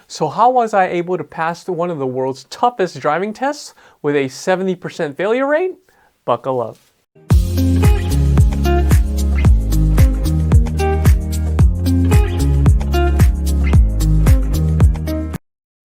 So how was I able to pass one of the world's toughest driving tests with a 70% failure rate? Buckle up.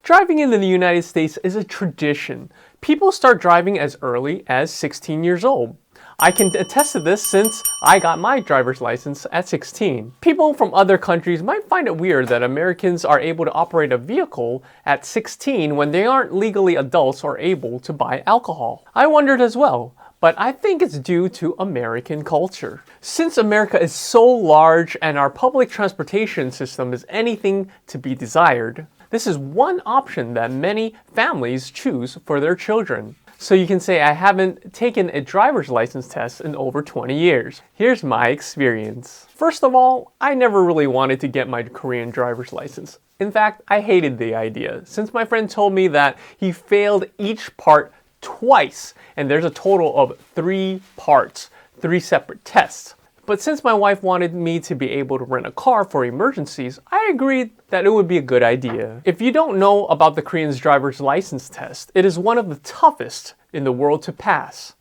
Driving in the United States is a tradition. People start driving as early as 16 years old. I can attest to this since I got my driver's license at 16. People from other countries might find it weird that Americans are able to operate a vehicle at 16 when they aren't legally adults or able to buy alcohol. I wondered as well, but I think it's due to American culture. Since America is so large and our public transportation system is anything to be desired, this is one option that many families choose for their children. So you can say I haven't taken a driver's license test in over 20 years. Here's my experience. First of all, I never really wanted to get my Korean driver's license. In fact, I hated the idea since my friend told me that he failed each part twice and there's a total of 3 parts, 3 separate tests. But since my wife wanted me to be able to rent a car for emergencies, I agreed that it would be a good idea. If you don't know about the Korean's driver's license test, it is one of the toughest in the world to pass.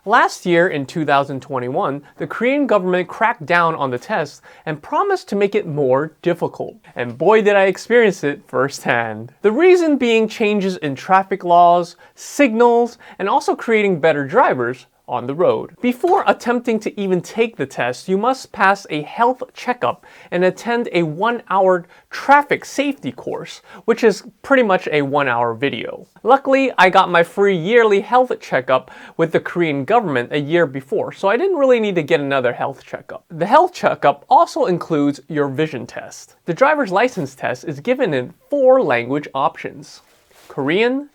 Last year, in 2021, the Korean government cracked down on the test and promised to make it more difficult. And boy did I experience it firsthand. The reason being changes in traffic laws, signals, and also creating better drivers on the road. Before attempting to even take the test, you must pass a health checkup and attend a 1-hour traffic safety course, which is pretty much a 1-hour video. Luckily, I got my free yearly health checkup with the Korean government a year before, so I didn't really need to get another health checkup. The health checkup also includes your vision test. The driver's license test is given in 4 language options: Korean,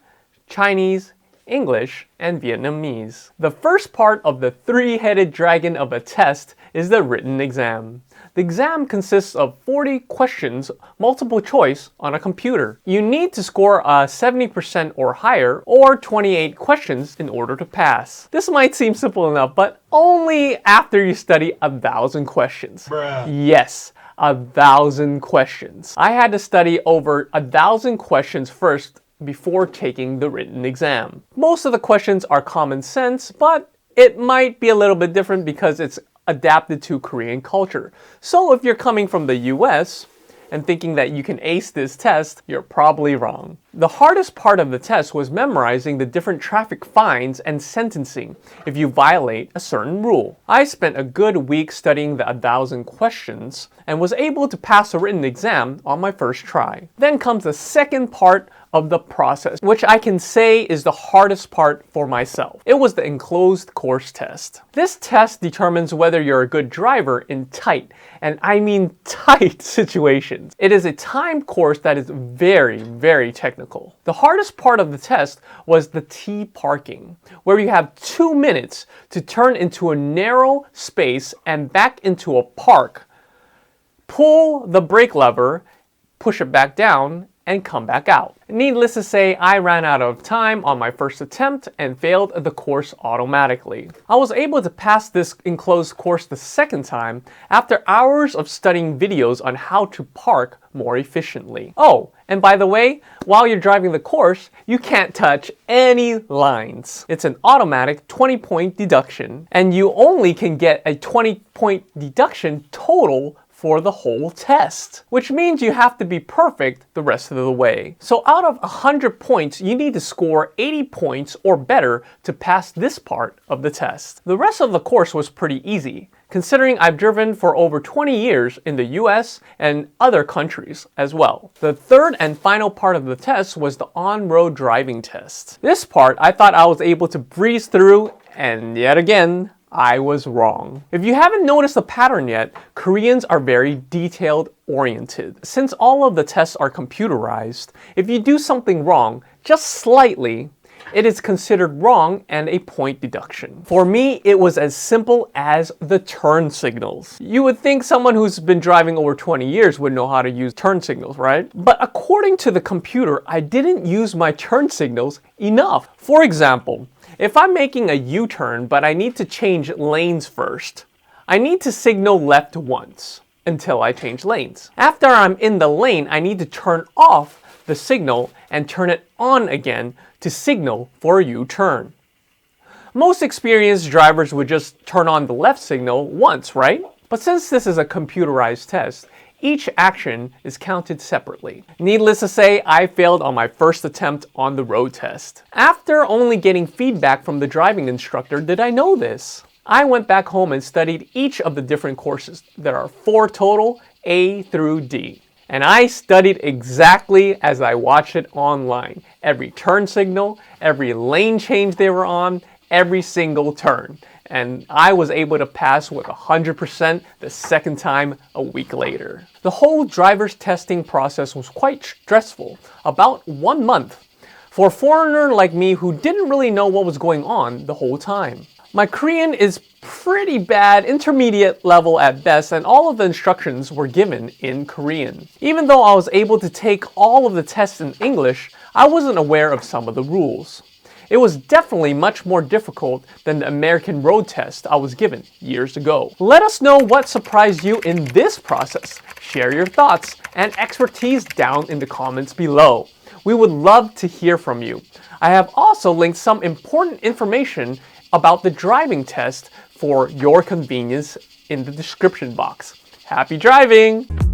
Chinese, English, and Vietnamese. The first part of the 3-headed dragon of a test is the written exam. The exam consists of 40 questions, multiple choice, on a computer. You need to score a 70% or higher, or 28 questions in order to pass. This might seem simple enough, but only after you study 1,000 questions. Bruh. Yes, 1,000 questions. I had to study over 1,000 questions first before taking the written exam. Most of the questions are common sense, but it might be a little bit different because it's adapted to Korean culture. So if you're coming from the US and thinking that you can ace this test, you're probably wrong. The hardest part of the test was memorizing the different traffic fines and sentencing if you violate a certain rule. I spent a good week studying the 1,000 questions and was able to pass a written exam on my first try. Then comes the second part of the process, which I can say is the hardest part for myself. It was the enclosed course test. This test determines whether you're a good driver in tight, and I mean tight situations. It is a timed course that is very, very technical. The hardest part of the test was the T parking, where you have 2 minutes to turn into a narrow space and back into a park, pull the brake lever, push it back down, and come back out. Needless to say, I ran out of time on my first attempt and failed the course automatically. I was able to pass this enclosed course the second time after hours of studying videos on how to park more efficiently. Oh, and by the way, while you're driving the course, you can't touch any lines. It's an automatic 20-point deduction, and you only can get a 20-point deduction total for the whole test, which means you have to be perfect the rest of the way. So out of 100 points, you need to score 80 points or better to pass this part of the test. The rest of the course was pretty easy, considering I've driven for over 20 years in the US and other countries as well. The third and final part of the test was the on-road driving test. This part I thought I was able to breeze through, and yet again, I was wrong. If you haven't noticed the pattern yet, Koreans are very detailed oriented. Since all of the tests are computerized, if you do something wrong, just slightly, it is considered wrong and a point deduction. For me, it was as simple as the turn signals. You would think someone who's been driving over 20 years would know how to use turn signals, right? But according to the computer, I didn't use my turn signals enough. For example, if I'm making a U-turn but I need to change lanes first, I need to signal left once until I change lanes. After I'm in the lane, I need to turn off the signal and turn it on again to signal for a U-turn. Most experienced drivers would just turn on the left signal once, right? But since this is a computerized test, each action is counted separately. Needless to say, I failed on my first attempt on the road test. After only getting feedback from the driving instructor did I know this. I went back home and studied each of the different courses. There are 4 total, A through D. And I studied exactly as I watched it online. Every turn signal, every lane change they were on, every single turn. And I was able to pass with 100% the second time a week later. The whole driver's testing process was quite stressful, about 1 month, for a foreigner like me who didn't really know what was going on the whole time. My Korean is pretty bad, intermediate level at best, and all of the instructions were given in Korean. Even though I was able to take all of the tests in English, I wasn't aware of some of the rules. It was definitely much more difficult than the American road test I was given years ago. Let us know what surprised you in this process. Share your thoughts and expertise down in the comments below. We would love to hear from you. I have also linked some important information about the driving test for your convenience in the description box. Happy driving!